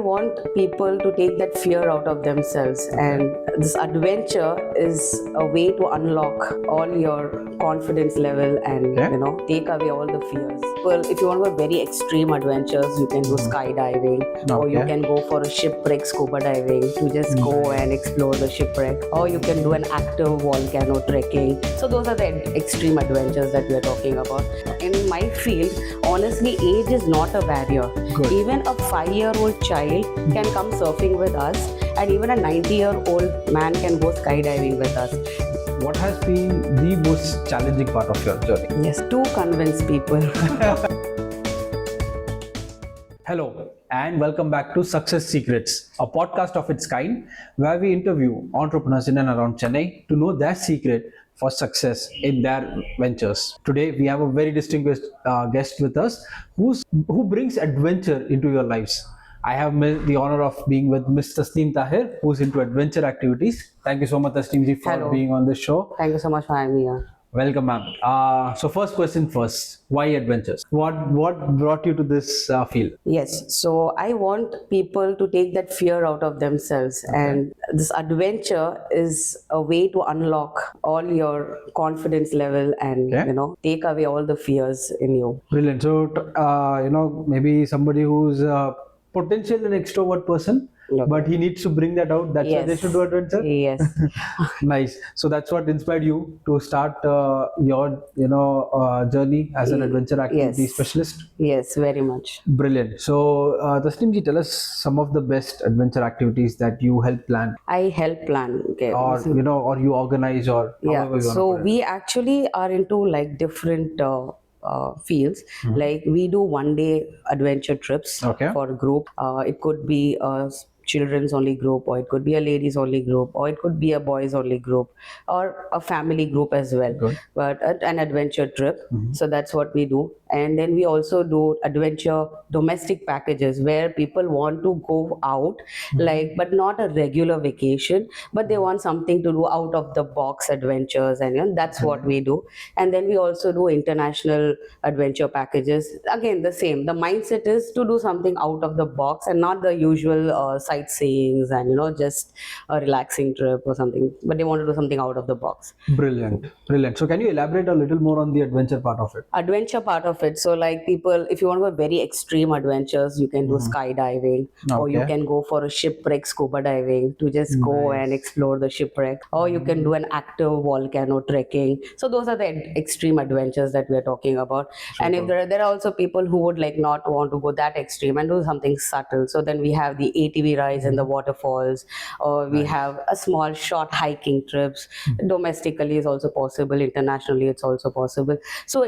Want people to take that fear out of themselves, and this adventure is a way to unlock all your confidence level and take away all the fears. Well, if you want to go very extreme adventures, you can go skydiving, or you can go for a shipwreck scuba diving to just go and explore the shipwreck, or you can do an active volcano trekking. So those are the extreme adventures that we are talking about. In my field, honestly, age is not a barrier. Good. Even a 5-year-old child can come surfing with us, and even a 90-year-old man can go skydiving with us. What has been the most challenging part of your journey? Yes, to convince people. Hello and welcome back to Success Secrets, a podcast of its kind where we interview entrepreneurs in and around Chennai to know their secret for success in their ventures. Today we have a very distinguished guest with us who brings adventure into your lives. I have the honor of being with Ms. Tasnim Taher, who's into adventure activities. Thank you so much, Tasnim ji, for being on this show. Thank you so much for having me here. Welcome, ma'am. So first question first, why adventures? What brought you to this field? Yes, so I want people to take that fear out of themselves, and this adventure is a way to unlock all your confidence level and take away all the fears in you. Brilliant. So maybe somebody who's potential an extrovert person, but he needs to bring that out. That's why they should do adventure. Yes. Nice. So that's what inspired you to start your journey as an adventure activity specialist. Yes, very much. Brilliant. So Tasnim ji, tell us some of the best adventure activities that you help plan. I help plan, or you organize, or however you want so to put it. We actually are into like different fields. Like we do one-day adventure trips for a group. It could be a children's only group, or it could be a ladies only group, or it could be a boys only group, or a family group as well. But an adventure trip. So that's what we do. And then we also do adventure domestic packages where people want to go out, but not a regular vacation, but they want something to do out of the box adventures, and that's what we do. And then we also do international adventure packages. Again, the same. The mindset is to do something out of the box and not the usual sightseeings and just a relaxing trip or something, but they want to do something out of the box. Brilliant. So can you elaborate a little more on the adventure part of it? Adventure part of it. So like people, if you want to go very extreme adventures, you can do skydiving, or you can go for a shipwreck scuba diving to just go and explore the shipwreck, or you can do an active volcano trekking. So those are the extreme adventures that we are talking about. And if there are also people who would like not want to go that extreme and do something subtle. So then we have the ATV rides in the waterfalls, or we have a small short hiking trips. Domestically is also possible, internationally it's also possible. So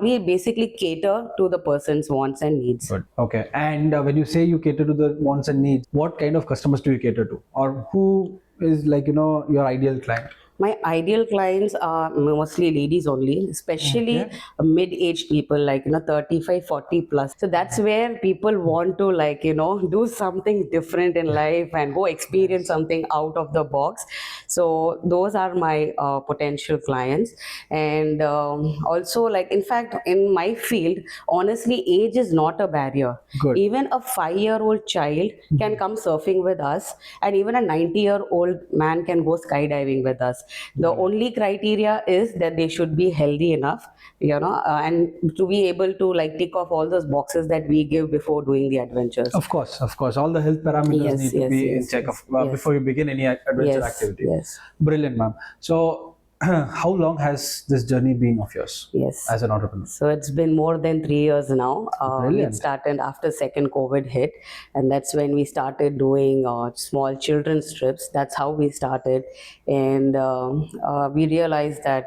we basically cater to the person's wants and needs. Good. Okay. And when you say you cater to the wants and needs, what kind of customers do you cater to, or who is your ideal client? My ideal clients are mostly ladies only, especially mid-aged people, like 35, 40 plus. So that's where people want to do something different in life and go experience something out of the box. So those are my potential clients. And also, in fact, in my field, honestly, age is not a barrier. Good. Even a 5-year-old child can come surfing with us, and even a 90-year-old man can go skydiving with us. The only criteria is that they should be healthy enough, and to be able to tick off all those boxes that we give before doing the adventures. Of course. All the health parameters need to be in check before you begin any adventure activity. Yes. Brilliant, ma'am. So how long has this journey been of yours as an entrepreneur? So it's been more than 3 years now. It started after second COVID hit, and that's when we started doing small children's trips. That's how we started, and we realized that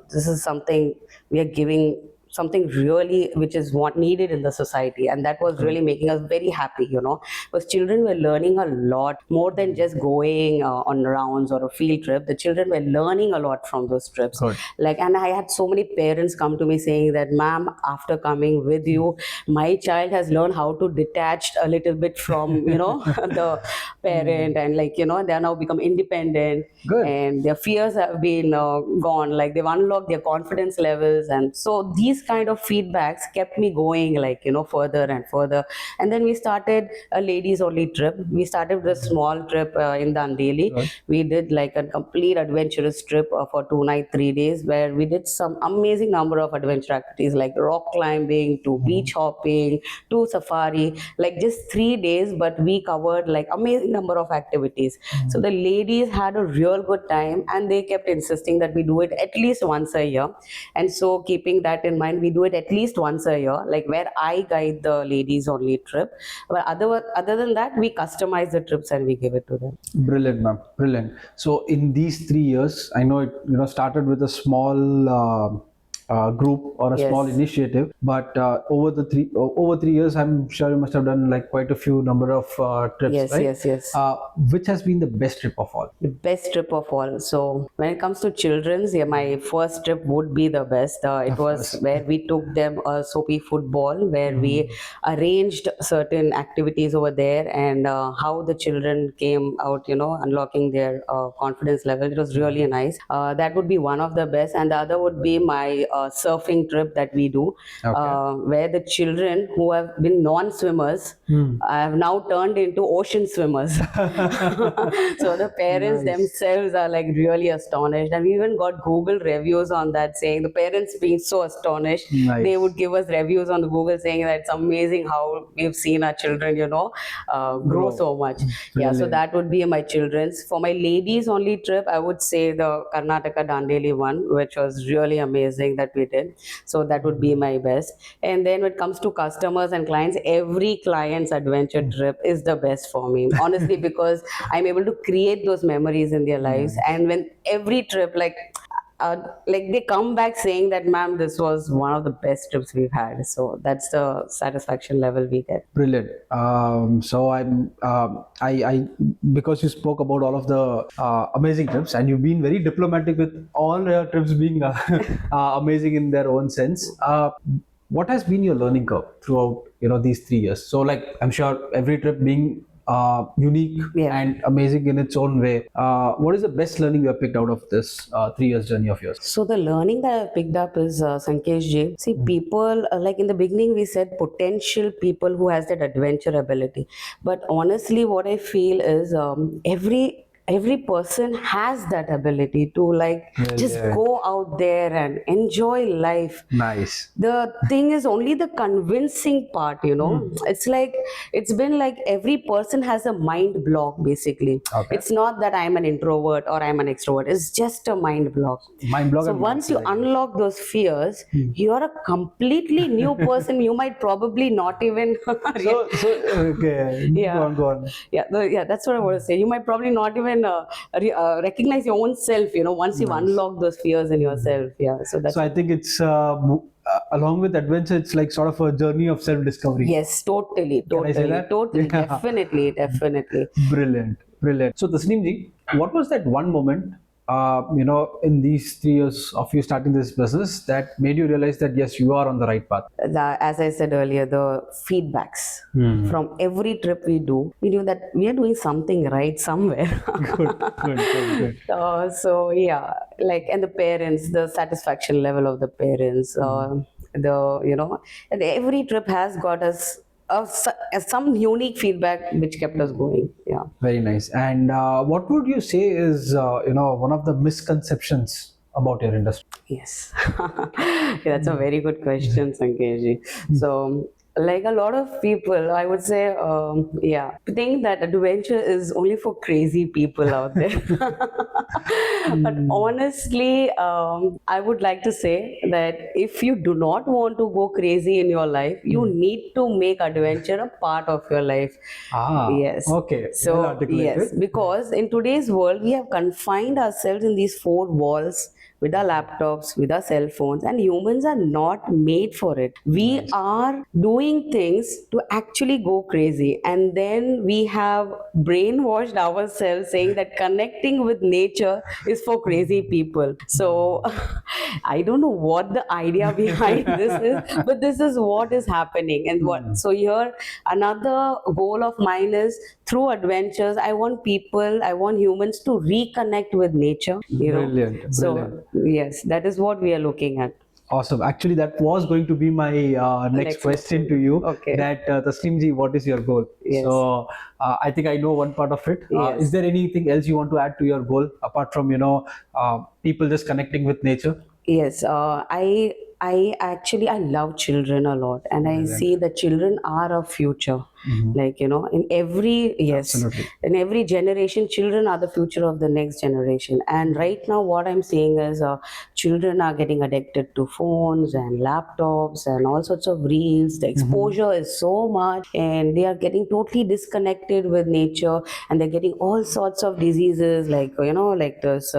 this is something we are giving something really which is what needed in the society, and that was really making us very happy, because children were learning a lot more than just going on rounds or a field trip. The children were learning a lot from those trips. And I had so many parents come to me saying that, ma'am, after coming with you, my child has learned how to detach a little bit from the parent, and they are now become independent. And their fears have been gone, they've unlocked their confidence levels. And so these kind of feedbacks kept me going further and further. And then we started a ladies only trip. We started with a small trip in Dandeli. Right. We did like a complete adventurous trip for 2 nights, 3 days, where we did some amazing number of adventure activities like rock climbing to beach hopping to safari, like just 3 days, but we covered like amazing number of activities. So the ladies had a real good time, and they kept insisting that we do it at least once a year. And so keeping that in mind, we do it at least once a year, like where I guide the ladies only trip. But other than that, we customize the trips and we give it to them. Brilliant, ma'am. Brilliant. So in these 3 years, I know it started with a small group or a small Yes. initiative, but over 3 years, I'm sure you must have done like quite a few number of trips, Yes, right? yes, yes. Which has been the best trip of all? The best trip of all. So when it comes to children's, yeah, my first trip would be the best. It Of was course. where we took them a soapy football, where we arranged certain activities over there, and how the children came out, unlocking their confidence level. It was really nice. That would be one of the best, and the other would be my surfing trip that we do, Okay. where the children who have been non-swimmers have now turned into ocean swimmers. So the parents Nice. themselves are like really astonished, and we even got Google reviews on that, saying the parents being so astonished, Nice. they would give us reviews on the Google saying that it's amazing how we've seen our children, grow so much. Yeah, so Brilliant. that would be my children's. For my ladies only trip, I would say the Karnataka Dandeli one, which was really amazing that we did. So that would be my best. And then when it comes to customers and clients, every client's adventure trip is the best for me, honestly, because I'm able to create those memories in their lives. And when every trip, like they come back saying that, ma'am, this was one of the best trips we've had. So that's the satisfaction level we get. Brilliant. So I because you spoke about all of the amazing trips, and you've been very diplomatic with all your trips being amazing in their own sense. What has been your learning curve throughout these 3 years? So like I'm sure every trip being unique Yeah. and amazing in its own way. What is the best learning you have picked out of this 3 years journey of yours? So the learning that I've picked up is Sankesh ji. See, people like in the beginning we said potential people who has that adventure ability, but honestly, what I feel is every person has that ability to like just Brilliant. go out there and enjoy life. Nice. The thing is only the convincing part. It's like it's been like every person has a mind block basically. Okay. It's not that I'm an introvert or I'm an extrovert, it's just a mind block. Mind block. So and once you mindset, I guess. unlock those fears, you're a completely new person. You might probably not even Okay. Yeah. Go on. yeah, that's what I want to say. You might probably not even recognize your own self, once you've unlocked those fears in yourself. Yeah, so that's So I think it's along with adventure, it's like sort of a journey of self-discovery. yes, totally, Can I say that? totally, Yeah. definitely. Brilliant, brilliant. So Tasnim ji, what was that one moment, in these 3 years of you starting this business that made you realize that yes, you are on the right path? As I said earlier, the feedbacks from every trip we do, we knew that we are doing something right somewhere. Good. So yeah, like, and the parents, the satisfaction level of the parents, and every trip has got us some unique feedback which kept us going. Yeah. Very nice. And what would you say is, one of the misconceptions about your industry? Yes. Yeah, that's a very good question, Sankeshji. So, like a lot of people, I would say, think that adventure is only for crazy people out there. But honestly, I would like to say that if you do not want to go crazy in your life, you need to make adventure a part of your life. Yes. Okay. So, Well articulated. yes, because in today's world, we have confined ourselves in these four walls with our laptops, with our cell phones, and humans are not made for it. We are doing things to actually go crazy, and then we have brainwashed ourselves saying that connecting with nature is for crazy people. So I don't know what the idea behind this is, but this is what is happening. And what so here another goal of mine is through adventures, I want humans to reconnect with nature. Brilliant. So yes, that is what we are looking at. Awesome. Actually, that was going to be my next question to you. Okay. That Tasnim ji, what is your goal? Yes. So I think I know one part of it. Yes. Is there anything else you want to add to your goal apart from people just connecting with nature? Yes, I actually I love children a lot, and I Brilliant. see that children are our future. Like in every Absolutely. in every generation, children are the future of the next generation. And right now, what I'm seeing is children are getting addicted to phones and laptops and all sorts of reels. The exposure is so much, and they are getting totally disconnected with nature, and they're getting all sorts of diseases like like this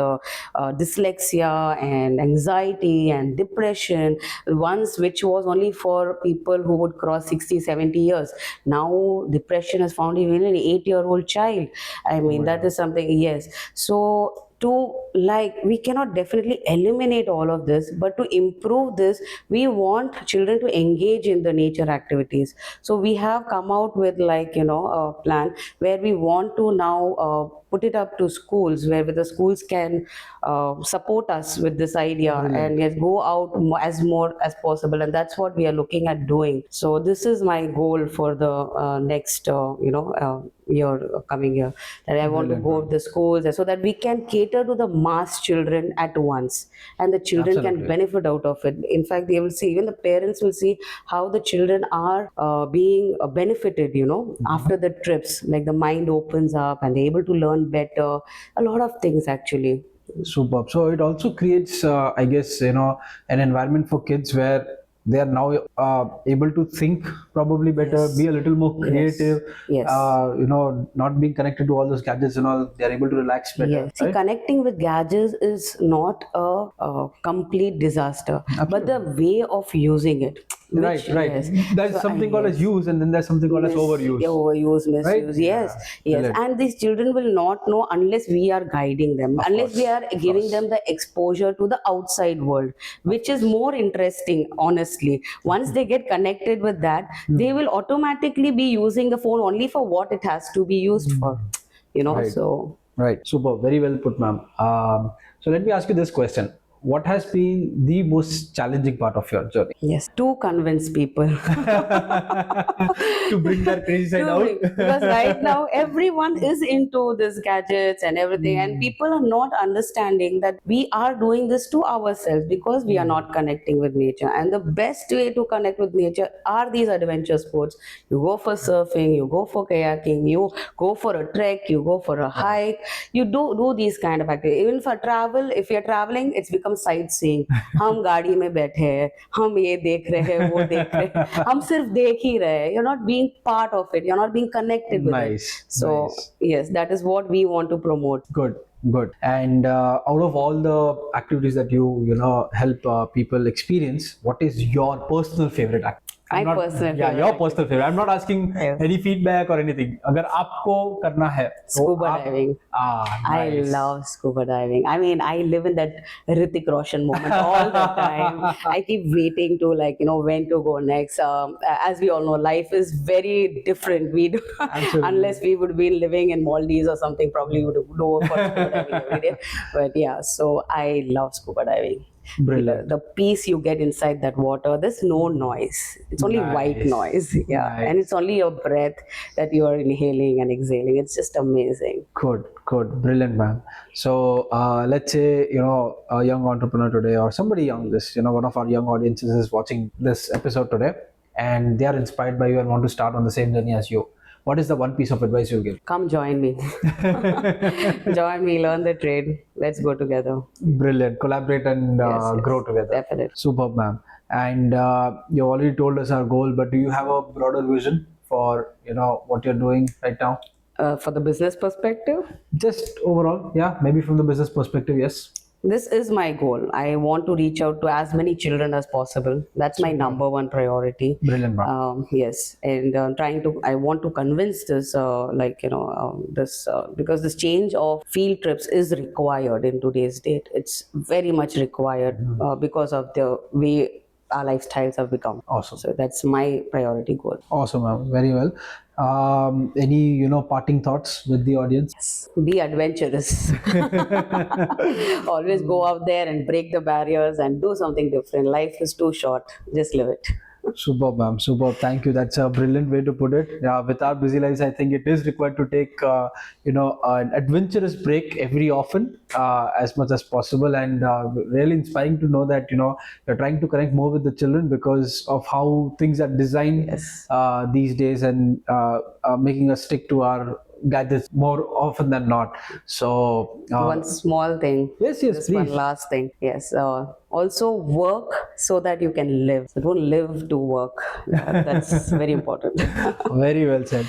dyslexia and anxiety and depression, once which was only for people who would cross 60, 70 years. Now depression is found even in an 8-year-old child. I mean, that is something. Yes. So to, like, we cannot definitely eliminate all of this, but to improve this, we want children to engage in the nature activities. So we have come out with, like, a plan where we want to now put it up to schools, where the schools can support us with this idea. Brilliant. And yes, go out as more as possible, and that's what we are looking at doing. So this is my goal for the next year, coming year, that I want to Brilliant, go ma'am. to the schools so that we can cater to the mass children at once, and the children can Absolutely. benefit out of it. In fact, they will see, even the parents will see how the children are being benefited, after the trips. Like, the mind opens up and they're able to learn better, a lot of things actually. Superb. So it also creates, I guess, an environment for kids where they are now able to think probably better, Yes. be a little more creative. Yes. Not being connected to all those gadgets and all. They are able to relax better, Yes. See, right? connecting with gadgets is not a complete disaster, but the way of using it. Right, right. Yes. There's So, something called as yes. use, and then there's something called as overuse. Overuse, Right? misuse. Yes, Yeah. yes. Brilliant. And these children will not know unless we are guiding them, Of unless course, we are of giving course. them the exposure to the outside world, which is more interesting, honestly. Once they get connected with that, they will automatically be using the phone only for what it has to be used for. Right. So. Right. Super. Very well put, ma'am. So let me ask you this question. What has been the most challenging part of your journey? Yes, to convince people. To bring their crazy side out? Because right now everyone is into this gadgets and everything, and people are not understanding that we are doing this to ourselves because we are not connecting with nature. And the best way to connect with nature are these adventure sports. You go for surfing, you go for kayaking, you go for a trek, you go for a hike, you do these kind of activities. Even for travel, if you're traveling, it's become sightseeing. हम गाड़ी में बैठे हैं, हम ये देख रहे हैं, वो देख रहे हैं, हम सिर्फ देख ही रहे हैं. You're not being part of it, you're not being connected with it. Nice. So Nice. yes, that is what we want to promote. Good, good. And out of all the activities that you help people experience, what is your personal favorite activity? Personal Yeah, favorite your personal favorite. I'm not asking Yes. any feedback or anything. अगर आपको करना है तो Scuba आप- diving. I nice. love scuba diving. I mean, I live in that Hrithik Roshan moment all the time. I keep waiting to, like, when to go next. As we all know, life is very different. We do, Absolutely. unless we would be living in Maldives or something, probably would go for scuba diving every day. But yeah, so I love scuba diving. Brilliant. The peace you get inside that water, there's no noise. It's only white Nice. noise. Yeah. Nice. And it's only your breath that you are inhaling and exhaling. It's just amazing. Good, good, brilliant, ma'am. So let's say a young entrepreneur today, or somebody young, one of our young audiences is watching this episode today, and they are inspired by you and want to start on the same journey as you. What is the one piece of advice you'll give? Come join me. Join me, learn the trade. Let's go together. Brilliant. Collaborate and Yes, grow together. Definitely. Superb, ma'am. And you already told us our goal, but do you have a broader vision for what you're doing right now? For the business perspective, Just overall, yeah, maybe from the business perspective, yes. this is my goal. I want to reach out to as many children as possible. That's my number one priority. Brilliant, ma'am. Yes, and I want to convince this, because this change of field trips is required in today's date. It's very much required because of the way our lifestyles have become. Awesome. So that's my priority goal. Awesome, ma'am. Very well. Any parting thoughts with the audience? Be adventurous. Always go out there and break the barriers and do something different. Life is too short. Just live it. Superb, ma'am. Superb. Thank you. That's a brilliant way to put it. Yeah, with our busy lives, I think it is required to take, an adventurous break every often, as much as possible. And really inspiring to know that, you're trying to connect more with the children because of how things are designed Yes. these days, and making us stick to our gadgets more often than not. So, One small thing. yes, yes, Just one please. last thing. Yes. Also work so that you can live. So don't live to work. That's very important. Very well said.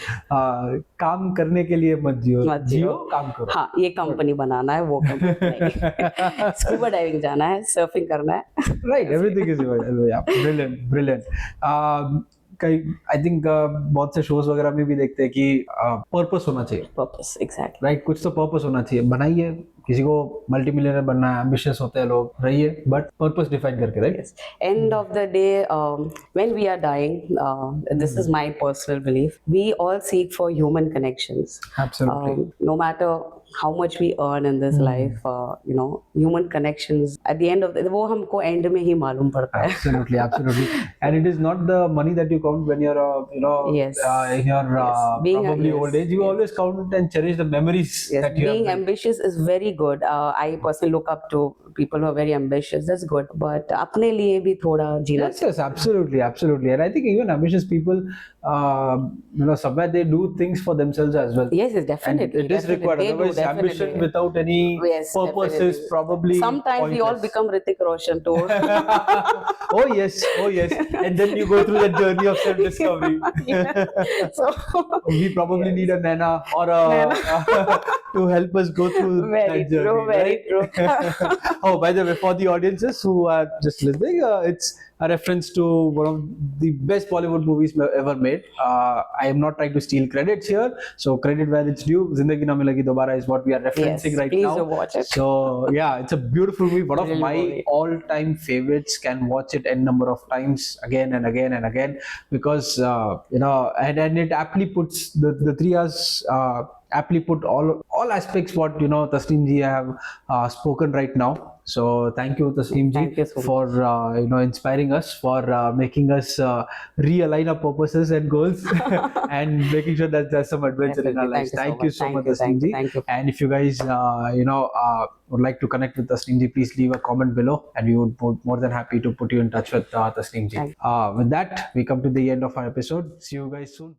काम करने के लिए मत जियो, मत जियो जियो. काम करो. हाँ, ये कंपनी बनाना है, वो कंपनी नहीं. स्कूबा डाइविंग जाना है, सर्फिंग करना है. Right, everything is brilliant brilliant. कई आई थिंक बहुत से शोज वगैरह में भी देखते हैं कि पर्पस होना चाहिए. Purpose, exactly. राइट, कुछ तो पर्पस होना चाहिए. बनाइए, किसी को मल्टी मिलियनर बनना है, एम्बिशियस होते हैं लोग, रहिए, बट पर्पस डिफाइन करके. Right. Yes. End of the day, when we are dying, this is my personal belief. We all seek for human connections. Absolutely. No matter how much we earn in this life, human connections. At the end of the, वो हमको end में ही मालूम पड़ता है. Absolutely, absolutely. And it is not the money that you count when you're, Yes. in your Yes. Being probably yes. old age. You always count and cherish the memories Yes, that you being have. ambitious is very good. I personally look up to people who are very ambitious. That's good. But अपने लिए भी थोड़ा जीना. Yes, yes, absolutely, absolutely. And I think even ambitious people, somewhere they do things for themselves as well. Yes, yes, definitely. And it is definitely. required. They do, Otherwise, ambition definitely. without any Yes, purpose definitely. is probably Sometimes we all pointless. become Hrithik Roshan too. Oh yes, oh yes. And then you go through that journey of self-discovery. So We probably need a Nana or a to help us go through very that journey. true, very right? true. Oh, by the way, for the audiences who are just listening, it's a reference to one of the best Bollywood movies ever made. I am not trying to steal credits here, so credit where it's due. Zindagi Na Milegi Dobara is what we are referencing Yes, right please now. do watch it. So yeah, it's a beautiful movie. One of Brilliant my movie. all-time favorites. Can watch it n number of times again and again and again because and it aptly puts the 3 hours. Aptly put all aspects what Tasnim ji have spoken right now. So thank you, Tasnim ji, Thank you so much. for inspiring us, for making us realign our purposes and goals, and making sure that there's some adventure in our Definitely. lives. Thank you so Thank you so much. much, Thank you, Tasnim ji. thank you. And if you guys would like to connect with Tasnim ji, please leave a comment below, and we would be more than happy to put you in touch with Tasnim ji. Thank With that, we come to the end of our episode. See you guys soon.